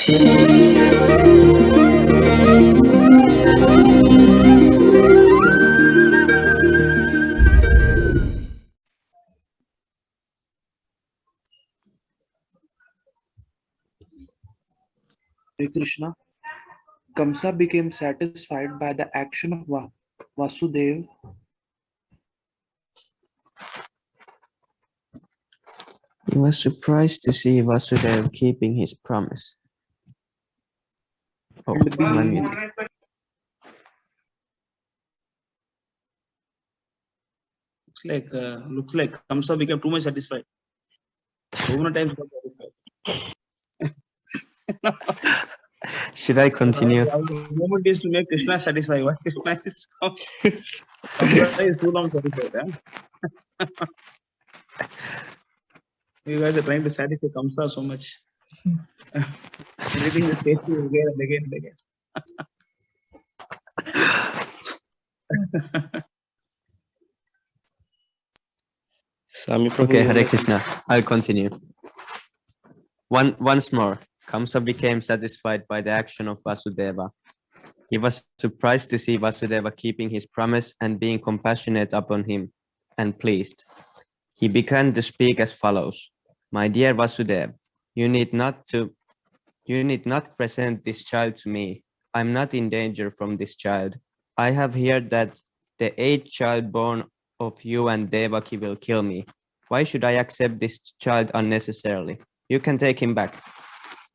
Hey Krishna, Kamsa became satisfied by the action of Vasudev. He was surprised to see Vasudeva keeping his promise. Oh, and my being music. Looks like Kamsa became too much satisfied. So many times got satisfied. Should I continue? Our moment is to make Krishna satisfied. What Krishna is Kamsa is too long satisfied. Huh? You guys are trying to satisfy Kamsa so much. Everything is tasty again and again and again. Okay, Hare Krishna. I'll continue. Once more, Kamsa became satisfied by the action of Vasudeva. He was surprised to see Vasudeva keeping his promise and being compassionate upon him, and pleased. He began to speak as follows. My dear Vasudeva, you need not present this child to me. I'm not in danger from this child. I have heard that the eighth child born of you and Devaki will kill me. Why should I accept this child unnecessarily? You can take him back.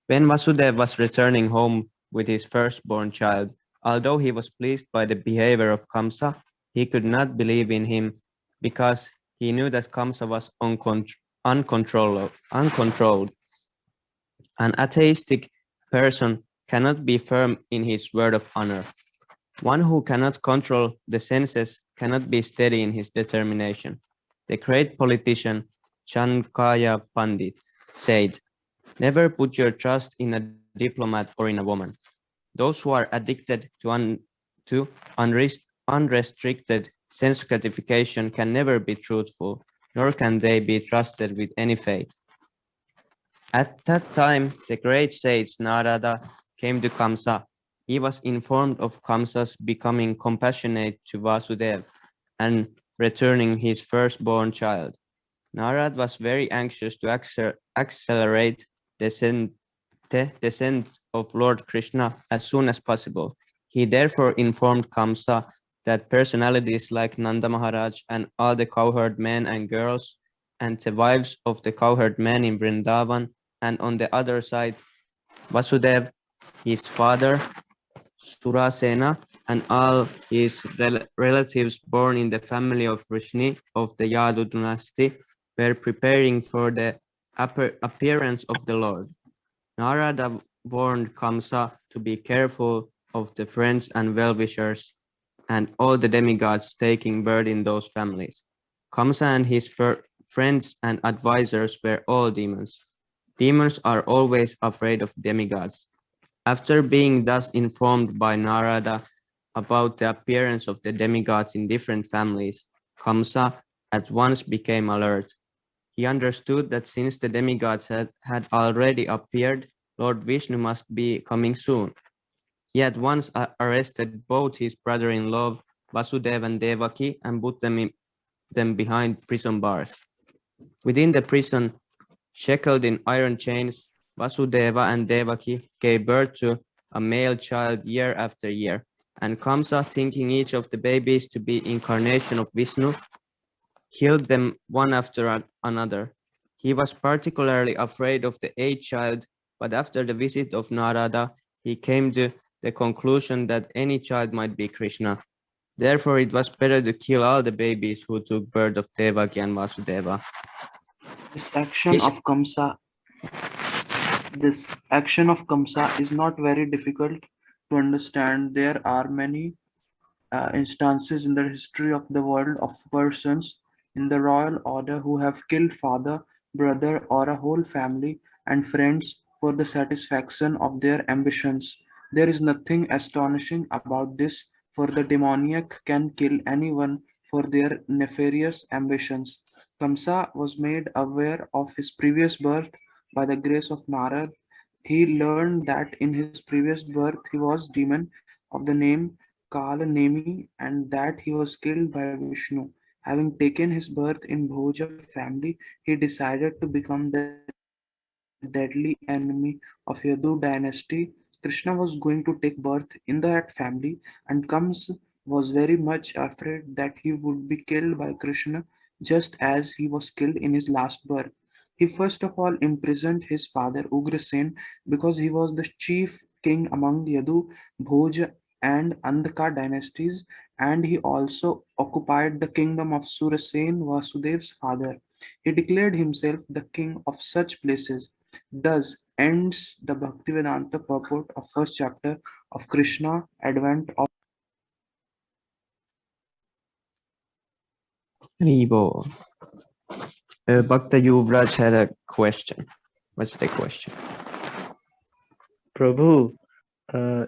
When Vasudeva was returning home with his firstborn child, although he was pleased by the behavior of Kamsa, he could not believe in him because he knew that Kamsa was uncontrolled. An atheistic person cannot be firm in his word of honor. One who cannot control the senses cannot be steady in his determination. The great politician Chankaya Pandit said, never put your trust in a diplomat or in a woman. Those who are addicted to unrestricted sense gratification can never be truthful, nor can they be trusted with any faith. At that time, the great sage Narada came to Kamsa. He was informed of Kamsa's becoming compassionate to Vasudeva and returning his firstborn child. Narad was very anxious to accelerate the descent of Lord Krishna as soon as possible. He therefore informed Kamsa that personalities like Nanda Maharaj and all the cowherd men and girls and the wives of the cowherd men in Vrindavan, and on the other side, Vasudev, his father, Surasena, and all his relatives born in the family of Vrishni of the Yadu dynasty were preparing for the appearance of the Lord. Narada warned Kamsa to be careful of the friends and well-wishers and all the demigods taking birth in those families. Kamsa and his friends and advisors were all demons. Demons are always afraid of demigods. After being thus informed by Narada about the appearance of the demigods in different families, Kamsa at once became alert. He understood that since the demigods had already appeared, Lord Vishnu must be coming soon. He at once arrested both his brother-in-law Vasudeva and Devaki and put them behind prison bars. Within the prison, shackled in iron chains, Vasudeva and Devaki gave birth to a male child year after year, and Kamsa, thinking each of the babies to be incarnation of Vishnu, killed them one after another. He was particularly afraid of the eighth child, but after the visit of Narada, he came to the conclusion that any child might be Krishna. Therefore, it was better to kill all the babies who took birth of Devaki and Vasudeva. This action of Kamsa is not very difficult to understand. There are many instances in the history of the world of persons in the royal order who have killed father, brother, or a whole family and friends for the satisfaction of their ambitions. There is nothing astonishing about this, for the demoniac can kill anyone for their nefarious ambitions. Kamsa was made aware of his previous birth by the grace of Narad. He learned that in his previous birth he was demon of the name Kalanemi and that he was killed by Vishnu. Having taken his birth in Bhoja family, he decided to become the deadly enemy of Yadu dynasty. Krishna was going to take birth in that family, and Kams was very much afraid that he would be killed by Krishna just as he was killed in his last birth. He first of all imprisoned his father Ugrasen because he was the chief king among Yadu, Bhoj, and Andhaka dynasties, and he also occupied the kingdom of Surasen, Vasudev's father. He declared himself the king of such places. Thus ends the Bhaktivedanta purport of first chapter of Krishna Advent of Ribo. Bhakta Yuvraj had a question. What's the question? Prabhu,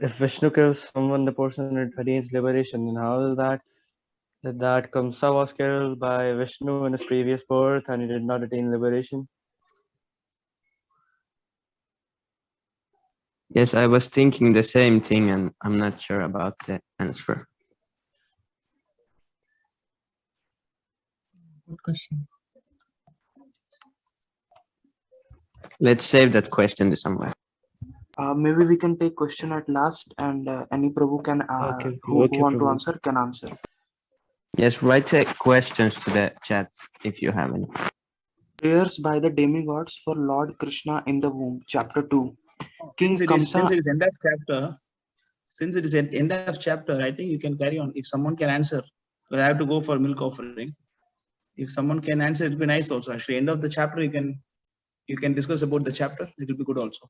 if Vishnu kills someone, the person attains liberation. And how is that Kamsa was killed by Vishnu in his previous birth and he did not attain liberation? Yes, I was thinking the same thing and I'm not sure about the answer. Good question. Let's save that question to somewhere. maybe we can take question at last, and any Prabhu can Okay, who okay, want to Prabhu. answer can answer. Yes, write the questions to the chat if you have any. Prayers by the demigods for Lord Krishna in the womb, chapter 2. King Since Kamsa. it is end of chapter, since it is at end of chapter, I think you can carry on. If someone can answer, I have to go for milk offering. If someone can answer, it'll be nice also. Actually, end of the chapter, you can discuss about the chapter. It will be good also.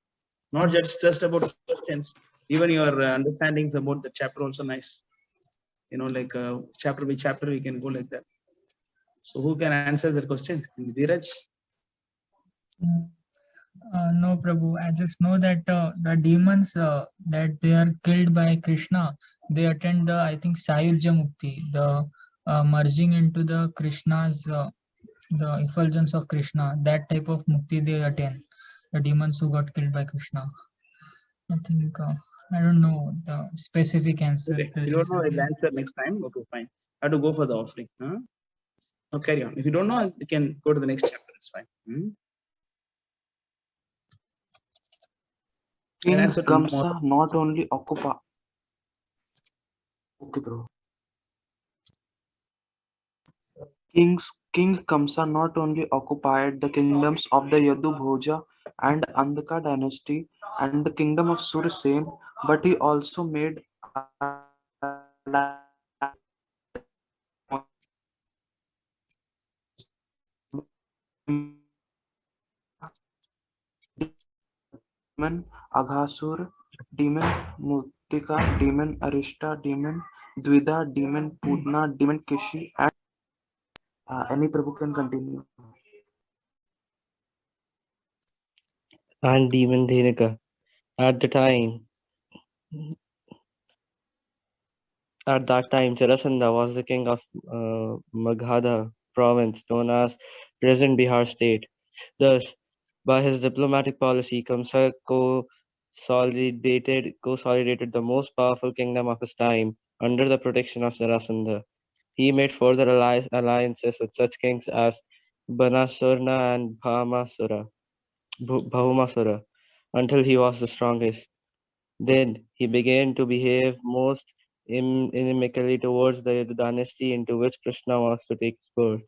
Not just about questions. Even your understandings about the chapter also nice. You know, like chapter by chapter, we can go like that. So who can answer that question? Dheeraj? No, Prabhu. I just know that the demons that they are killed by Krishna, they attend the, I think, Sayurja Mukti, the merging into the Krishna's, the effulgence of Krishna. That type of Mukti they attain. The demons who got killed by Krishna. I think I don't know the specific answer. Okay. The If you don't know, reason. I'll answer next time. Okay, fine. I have to go for the offering. Huh? No, carry on. If you don't know, you can go to the next chapter. It's fine. I'll King answer tomorrow. Kamsa not only occupy. Okay, bro. King Kamsa not only occupied the kingdoms of the Yadu Bhoja and Andhaka dynasty and the kingdom of Surasen, but he also made alliance demon Aghasur, demon Mutika, demon Arishta, demon Dvida, demon Pudna, demon Kishi, and any Prabhu can continue. And demon Dhenika. At the time, at that time, Jarasandha was the king of Magadha province, known as present Bihar state. Thus, by his diplomatic policy, Kamsa consolidated the most powerful kingdom of his time under the protection of Jarasandha. He made further alliances with such kings as Banasurna and Bhumasura until he was the strongest. Then he began to behave most inimically towards the Yadu dynasty into which Krishna was to take his birth.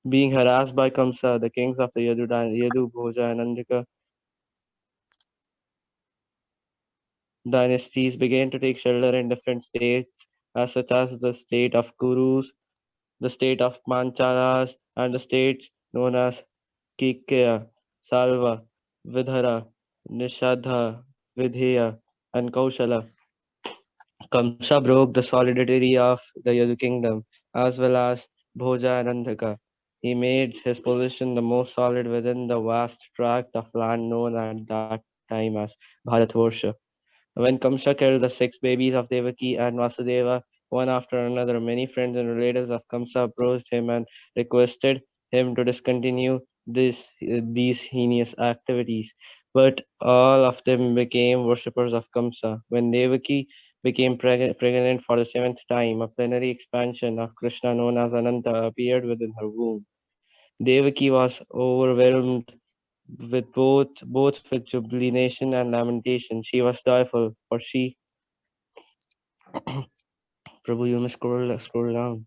Being harassed by Kamsa, the kings of the Yadu, Bhoja, and Andhika dynasties began to take shelter in different states, as such as the state of Kurus, the state of Manchalas, and the states known as Kikeya, Salva, Vidhara, Nishadha, Vidheya, and Kaushala. Kamsa broke the solidarity of the Yadu kingdom as well as Bhoja and Andhaka. He made his position the most solid within the vast tract of land known at that time as Bharatvarsha. When Kamsa killed the six babies of Devaki and Vasudeva, one after another, many friends and relatives of Kamsa approached him and requested him to discontinue these heinous activities, but all of them became worshippers of Kamsa. When Devaki became pregnant for the seventh time, a plenary expansion of Krishna known as Ananta appeared within her womb. Devaki was overwhelmed with both with jubilation and lamentation. She was joyful, for she Prabhu, you must scroll down.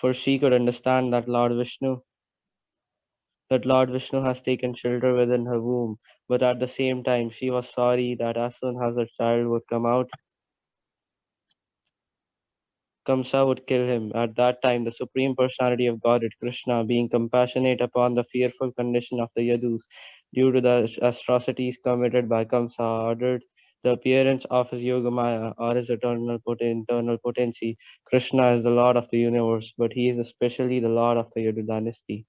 For she could understand that Lord Vishnu has taken shelter within her womb, but at the same time she was sorry that as soon as her child would come out, Kamsa would kill him. At that time, the Supreme Personality of Godhead, Krishna, being compassionate upon the fearful condition of the Yadus due to the atrocities committed by Kamsa, ordered the appearance of his Yogamaya or his internal potency. Krishna is the Lord of the universe, but he is especially the Lord of the Yadu dynasty.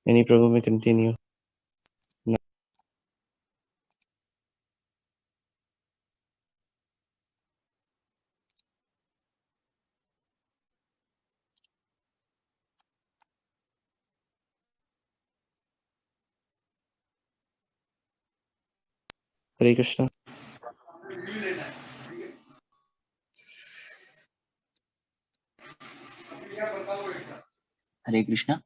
Any Prabhu may continue. No. Hare Krishna. Hare Krishna.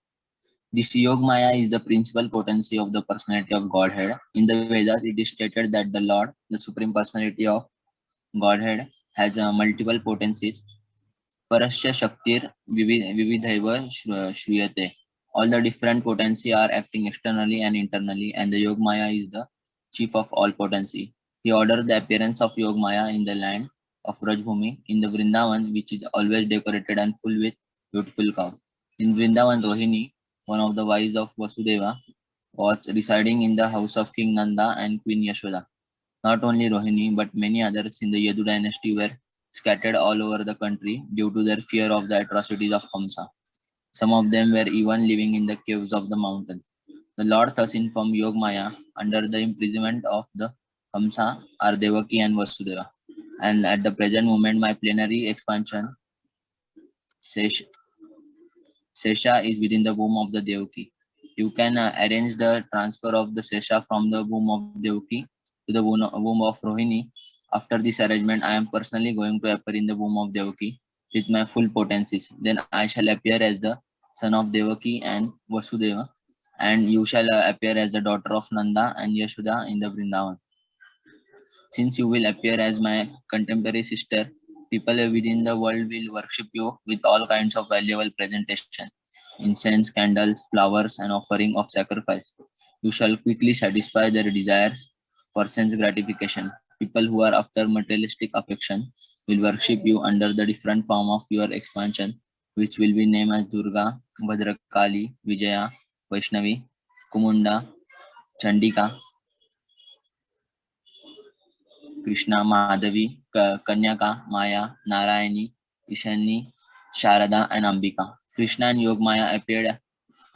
This Yog Maya is the principal potency of the personality of Godhead. In the Vedas, it is stated that the Lord, the Supreme Personality of Godhead, has multiple potencies. Parasya Shaktir Vividhaiva Shruyate. All the different potency are acting externally and internally, and the Yog Maya is the chief of all potency. He ordered the appearance of Yog Maya in the land of Rajbhumi, in the Vrindavan, which is always decorated and full with beautiful cows. In Vrindavan, Rohini, one of the wives of Vasudeva, was residing in the house of King Nanda and Queen Yashoda. Not only Rohini, but many others in the Yadu dynasty were scattered all over the country due to their fear of the atrocities of Kamsa. Some of them were even living in the caves of the mountains. The Lord thus informed Yogmaya under the imprisonment of the Kamsa are Devaki and Vasudeva. And at the present moment, my plenary expansion, Sesha, is within the womb of the Devaki. You can arrange the transfer of the Sesha from the womb of Devaki to the womb of Rohini. After this arrangement, I am personally going to appear in the womb of Devaki with my full potencies. Then I shall appear as the son of Devaki and Vasudeva, and you shall appear as the daughter of Nanda and Yashoda in the Vrindavan. Since you will appear as my contemporary sister, people within the world will worship you with all kinds of valuable presentation, incense, candles, flowers, and offering of sacrifice. You shall quickly satisfy their desires for sense gratification. People who are after materialistic affection will worship you under the different form of your expansion, which will be named as Durga, Bhadrakali, Vijaya, Vaishnavi, Kumunda, Chandika, Krishna, Madhavi, Kanyaka, Maya, Narayani, Ishani, Sharada, and Ambika. Krishna and Yogmaya appeared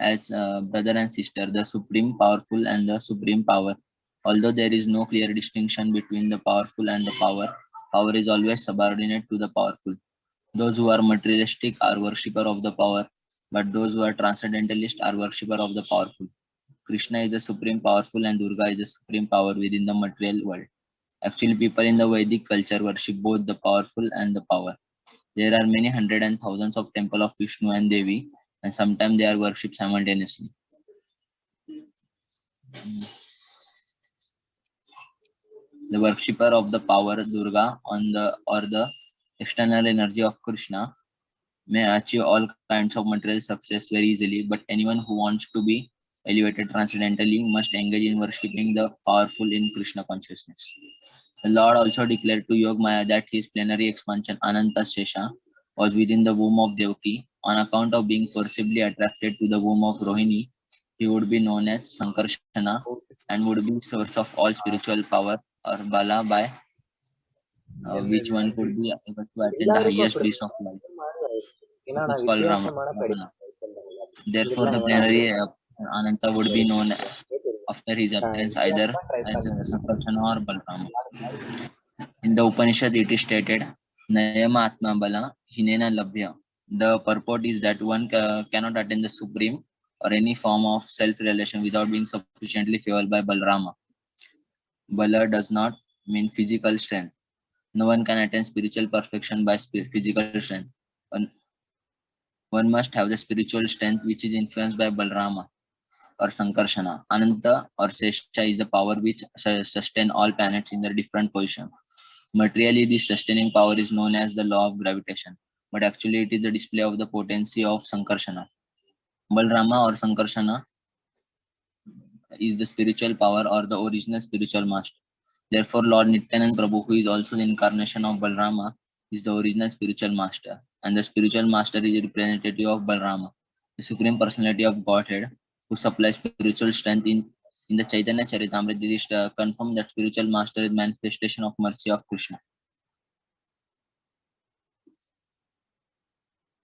as brother and sister, the supreme powerful and the supreme power. Although there is no clear distinction between the powerful and the power, power is always subordinate to the powerful. Those who are materialistic are worshipper of the power, but those who are transcendentalist are worshipper of the powerful. Krishna is the supreme powerful and Durga is the supreme power within the material world. Actually, people in the Vedic culture worship both the powerful and the power. There are many hundred and thousands of temples of Vishnu and Devi, and sometimes they are worshipped simultaneously. The worshipper of the power Durga on the or the external energy of Krishna may achieve all kinds of material success very easily, but anyone who wants to be elevated transcendentally must engage in worshipping the powerful in Krishna consciousness. The Lord also declared to Yogmaya that his plenary expansion Ananta Shesha was within the womb of Devaki. On account of being forcibly attracted to the womb of Rohini, he would be known as Sankarshana and would be source of all spiritual power or bala by which one could be able to attain the highest bliss of life. It's called Ramana. Therefore, the plenary Ananta would be known after his appearance either as Sankarshana or Balrama. In the Upanishad, it is stated, Nayama Atma Bala Hinena Labhya. The purport is that one cannot attain the supreme or any form of self-realization without being sufficiently favored by Balarama. Bala does not mean physical strength. No one can attain spiritual perfection by physical strength. One, one must have the spiritual strength which is influenced by Balarama or Sankarshana. Ananta or Sesha is the power which sustain all planets in their different position. Materially, this sustaining power is known as the law of gravitation, but actually it is the display of the potency of Sankarshana. Balrama or Sankarshana is the spiritual power or the original spiritual master. Therefore, Lord Nityanand Prabhu, who is also the incarnation of Balrama, is the original spiritual master, and the spiritual master is a representative of Balrama, the supreme personality of Godhead, who supplies spiritual strength in the Chaitanya Charitamrita. It is confirmed that spiritual master is manifestation of mercy of Krishna.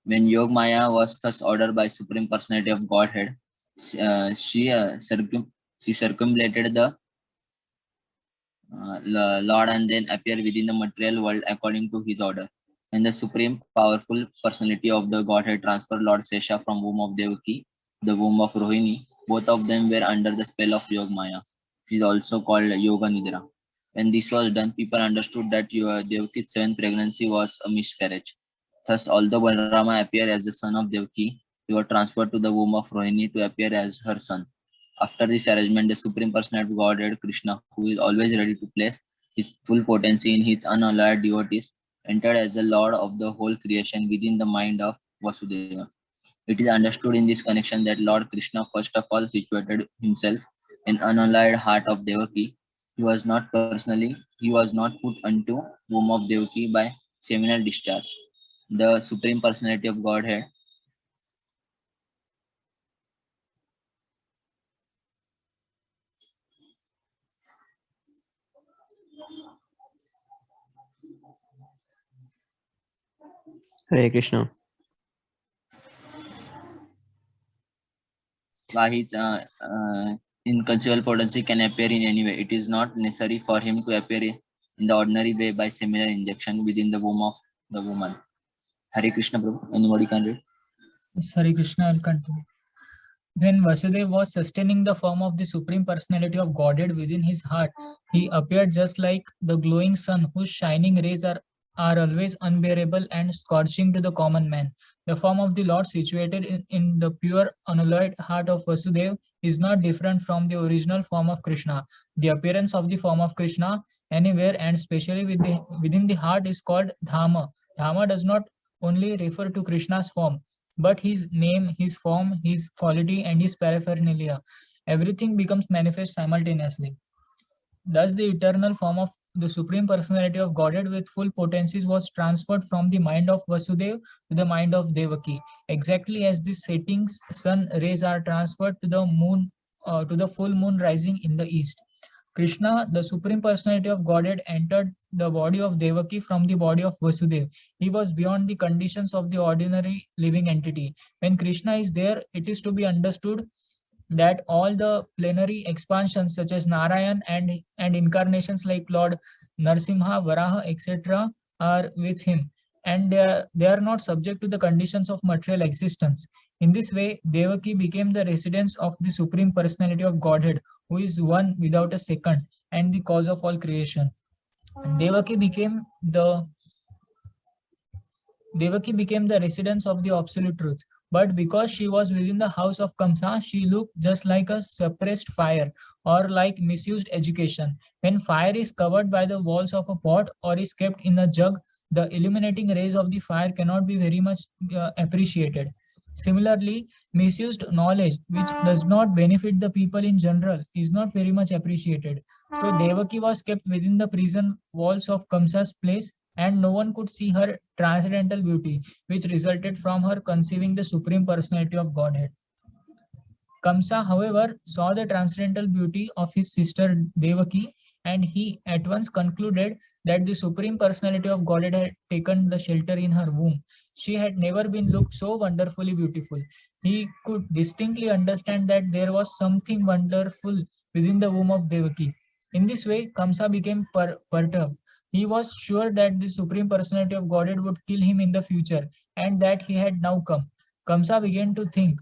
When Yog Maya was thus ordered by Supreme Personality of Godhead, she circumambulated the Lord and then appear within the material world according to his order. When the supreme powerful personality of the Godhead transferred Lord Sesha from womb of Devaki to the womb of Rohini, both of them were under the spell of Yog Maya. It is also called Yoga Nidra. When this was done, people understood that Devaki's seventh pregnancy was a miscarriage. Thus, although Balrama appeared as the son of Devaki, he was transferred to the womb of Rohini to appear as her son. After this arrangement, the Supreme Personality of Godhead, Krishna, who is always ready to place his full potency in his unalloyed devotees, entered as the Lord of the whole creation within the mind of Vasudeva. It is understood in this connection that Lord Krishna first of all situated himself in unalloyed heart of Devaki. He was not put unto womb of Devaki by seminal discharge. The Supreme Personality of Godhead Hare Krishna. by his inconceivable potency can appear in any way. It is not necessary for him to appear in the ordinary way by seminal injection within the womb of the woman. Hare Krishna Prabhu. Anybody can read? Yes, Hare Krishna, I'll continue. When Vasudeva was sustaining the form of the Supreme Personality of Godhead within his heart, he appeared just like the glowing sun whose shining rays are always unbearable and scorching to the common man. The form of the Lord situated in the pure unalloyed heart of Vasudeva is not different from the original form of Krishna. The appearance of the form of Krishna anywhere and especially within the heart is called Dhamma. Dhamma does not only refer to Krishna's form, but his name, his form, his quality, and his paraphernalia. Everything becomes manifest simultaneously. Thus, the eternal form of the Supreme Personality of Godhead with full potencies was transferred from the mind of Vasudeva to the mind of Devaki, exactly as the setting sun rays are transferred to the moon, to the full moon rising in the east. Krishna, the Supreme Personality of Godhead, entered the body of Devaki from the body of Vasudeva. He was beyond the conditions of the ordinary living entity. When Krishna is there, it is to be understood that all the plenary expansions such as Narayan and incarnations like Lord Narsimha, Varaha, etc. are with him, and they are not subject to the conditions of material existence. In this way, Devaki became the residence of the Supreme Personality of Godhead, who is one without a second and the cause of all creation. Devaki became the Devaki became the residence of the absolute truth. But because she was within the house of Kamsa, she looked just like a suppressed fire or like misused education. When fire is covered by the walls of a pot or is kept in a jug, the illuminating rays of the fire cannot be very much appreciated. Similarly, misused knowledge, which does not benefit the people in general, is not very much appreciated. So Devaki was kept within the prison walls of Kamsa's place, and no one could see her transcendental beauty, which resulted from her conceiving the Supreme Personality of Godhead. Kamsa, however, saw the transcendental beauty of his sister Devaki, and he at once concluded that the Supreme Personality of Godhead had taken the shelter in her womb. She had never been looked so wonderfully beautiful. He could distinctly understand that there was something wonderful within the womb of Devaki. In this way, Kamsa became perturbed. He was sure that the Supreme Personality of Godhead would kill him in the future, and that he had now come. Kamsa began to think,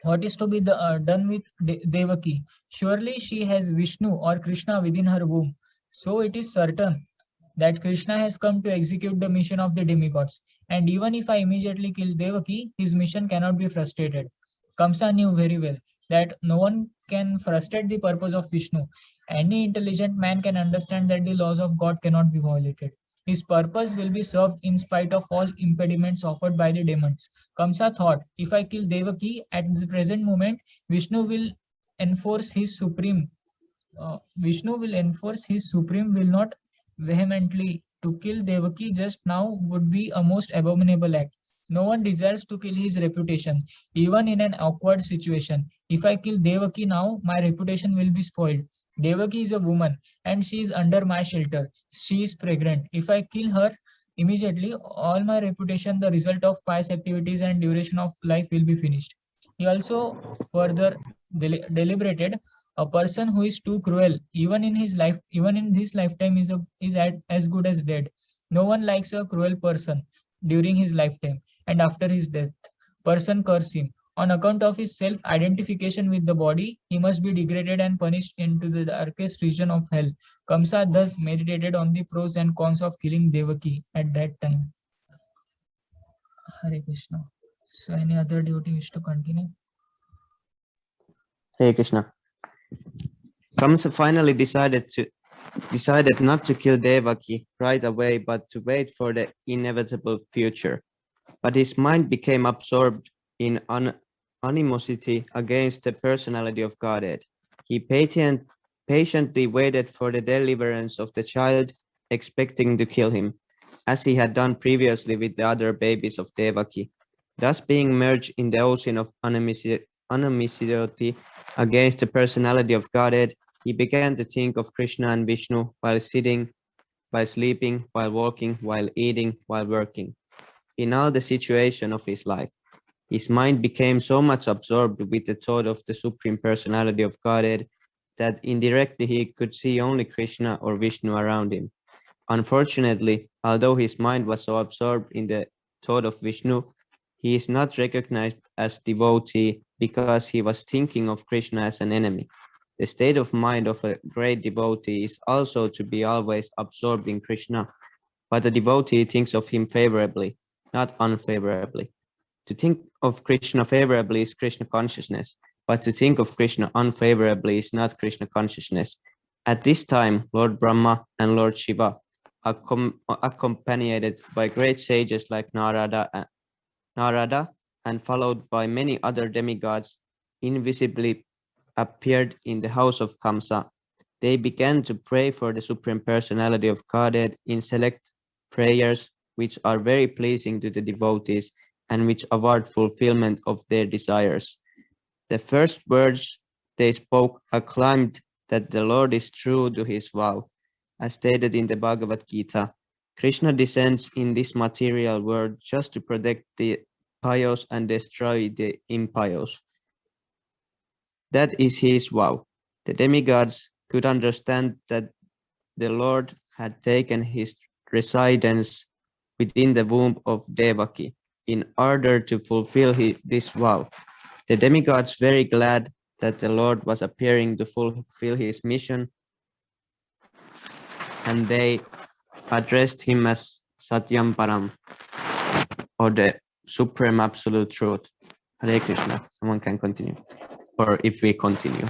what is to be done with Devaki? Surely she has Vishnu or Krishna within her womb. So it is certain that Krishna has come to execute the mission of the demigods. And even if I immediately kill Devaki, his mission cannot be frustrated. Kamsa knew very well that no one can frustrate the purpose of Vishnu. Any intelligent man can understand that the laws of God cannot be violated. His purpose will be served in spite of all impediments offered by the demons. Kamsa thought, if I kill Devaki at the present moment, Vishnu will enforce his supreme. Vishnu will enforce his supreme will not vehemently. To kill Devaki just now would be a most abominable act. No one desires to kill his reputation, even in an awkward situation. If I kill Devaki now, my reputation will be spoiled. Devaki is a woman and she is under my shelter. She is pregnant. If I kill her immediately, all my reputation, the result of pious activities and duration of life will be finished. He also further deliberated, a person who is too cruel, even in his lifetime, as good as dead. No one likes a cruel person during his lifetime, and after his death, person curse him. On account of his self-identification with the body, he must be degraded and punished into the darkest region of hell. Kamsa thus meditated on the pros and cons of killing Devaki at that time. Hare Krishna. So any other devotee wish to continue? Hare Krishna. Kamsa finally decided not to kill Devaki right away, but to wait for the inevitable future. But his mind became absorbed in animosity against the personality of Godhead. He patiently waited for the deliverance of the child, expecting to kill him, as he had done previously with the other babies of Devaki, thus being merged in the ocean of animosity against the personality of Godhead. He began to think of Krishna and Vishnu while sitting, while sleeping, while walking, while eating, while working, in all the situation of his life. His mind became so much absorbed with the thought of the Supreme Personality of Godhead that indirectly he could see only Krishna or Vishnu around him. Unfortunately, although his mind was so absorbed in the thought of Vishnu, he is not recognized as devotee because he was thinking of Krishna as an enemy. The state of mind of a great devotee is also to be always absorbed in Krishna, but the devotee thinks of him favorably, not unfavorably. To think of Krishna favorably is Krishna consciousness, but to think of Krishna unfavorably is not Krishna consciousness. At this time, Lord Brahma and Lord Shiva, accompanied by great sages like Narada and followed by many other demigods, invisibly appeared in the house of Kamsa. They began to pray for the Supreme Personality of Godhead in select prayers, which are very pleasing to the devotees and which award fulfillment of their desires. The first words they spoke acclaimed that the Lord is true to his vow, as stated in the Bhagavad Gita. Krishna descends in this material world just to protect the pious and destroy the impious. That is his vow. The demigods could understand that the Lord had taken his residence within the womb of Devaki in order to fulfill this vow. The demigods very glad that the Lord was appearing to fulfill his mission, and they addressed him as Satyam Param, or the Supreme Absolute Truth. Hare Krishna. Someone can continue. Or if we continue.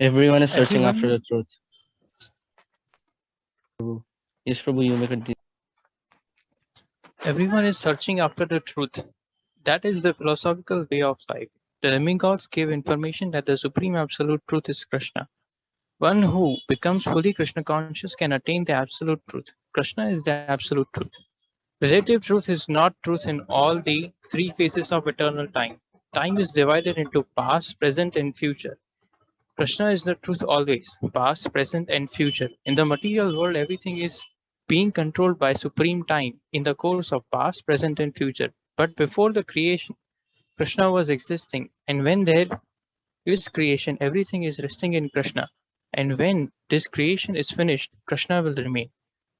Everyone is searching Everyone- after the truth. Yes, Prabhu, you may continue. Everyone is searching after the truth. That is the philosophical way of life. The demigods gave information that the supreme absolute truth is Krishna. One who becomes fully Krishna conscious can attain the absolute truth. Krishna is the absolute truth. Relative truth is not truth in all the three phases of eternal time. Time is divided into past, present, and future. Krishna is the truth always, past, present, and future. In the material world, everything is being controlled by supreme time in the course of past, present, and future. But before the creation, Krishna was existing, and when there is creation, everything is resting in Krishna. And when this creation is finished, Kṛṣṇa will remain.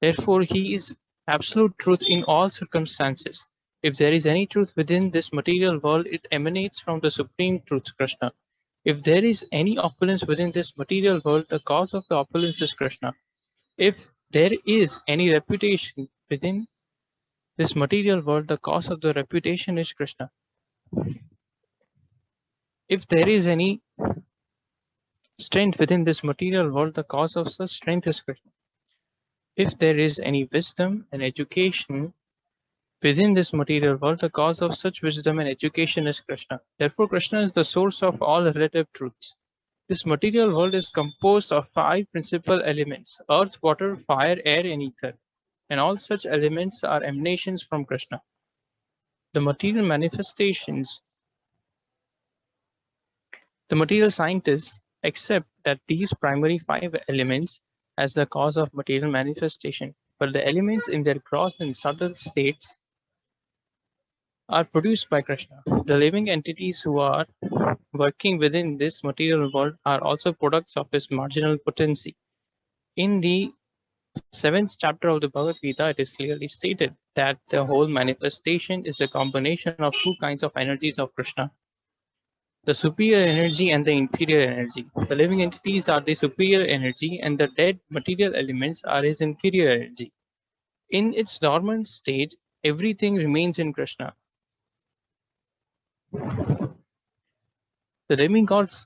Therefore, he is absolute truth in all circumstances. If there is any truth within this material world, it emanates from the supreme truth, Kṛṣṇa. If there is any opulence within this material world, the cause of the opulence is Kṛṣṇa. If there is any reputation within this material world, the cause of the reputation is Kṛṣṇa. If there is any strength within this material world, the cause of such strength is Kṛṣṇa. If there is any wisdom and education within this material world, the cause of such wisdom and education is Kṛṣṇa. Therefore, Kṛṣṇa is the source of all relative truths. This material world is composed of 5 principal elements: earth, water, fire, air, and ether. And all such elements are emanations from Kṛṣṇa. The material manifestations, the material scientists accept that these primary 5 elements as the cause of material manifestation, but the elements in their gross and subtle states are produced by Kṛṣṇa. The living entities who are working within this material world are also products of his marginal potency. In the 7th chapter of the Bhagavad Gita, it is clearly stated that the whole manifestation is a combination of 2 kinds of energies of Kṛṣṇa: the superior energy and the inferior energy. The living entities are the superior energy, and the dead material elements are his inferior energy. In its dormant state, everything remains in Kṛṣṇa. The demigods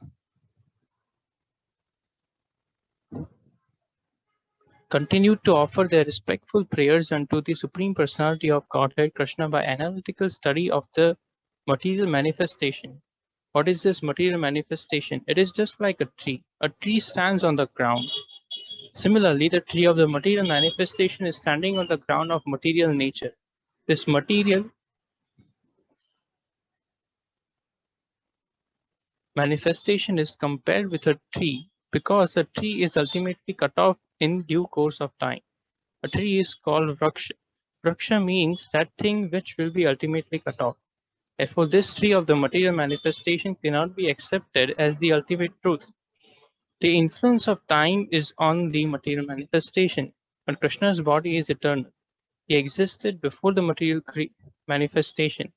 continued to offer their respectful prayers unto the Supreme Personality of Godhead Kṛṣṇa by analytical study of the material manifestation. What is this material manifestation? It is just like a tree. A tree stands on the ground. Similarly, the tree of the material manifestation is standing on the ground of material nature. This material manifestation is compared with a tree because a tree is ultimately cut off in due course of time. A tree is called Vraksha. Vraksha means that thing which will be ultimately cut off. Therefore, this tree of the material manifestation cannot be accepted as the ultimate truth. The influence of time is on the material manifestation, but Krishna's body is eternal. He existed before the material manifestation.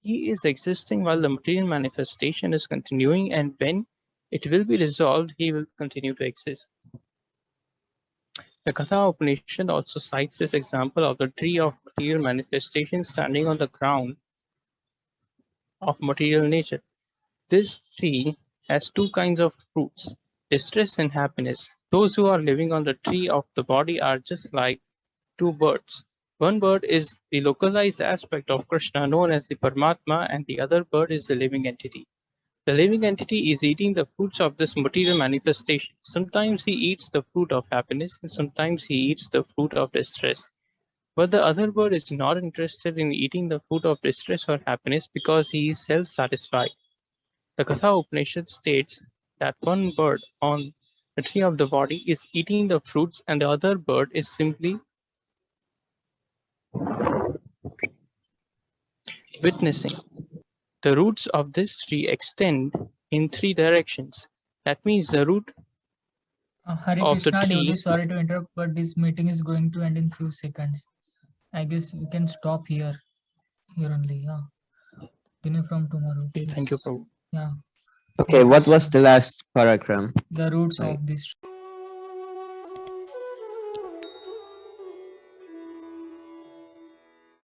He is existing while the material manifestation is continuing, and when it will be resolved, he will continue to exist. The Katha Upanishad also cites this example of the tree of material manifestation standing on the ground of material nature. This tree has 2 kinds of fruits: distress and happiness. Those who are living on the tree of the body are just like 2 birds. One bird is the localized aspect of Kṛṣṇa known as the Paramatma, and the other bird is the living entity. The living entity is eating the fruits of this material manifestation. Sometimes he eats the fruit of happiness, and sometimes he eats the fruit of distress. But the other bird is not interested in eating the fruit of distress or happiness because he is self-satisfied. The Katha Upanishad states that one bird on the tree of the body is eating the fruits, and the other bird is simply witnessing. The roots of this tree extend in 3 directions. That means the root Hare of the Krishna, tree. devotee, sorry to interrupt, but this meeting is going to end in few seconds. I guess we can stop here only. Yeah. Continue from tomorrow. Okay, thank you, Please. Prabhu. Yeah. Okay, what was the last paragraph? The roots Like, of this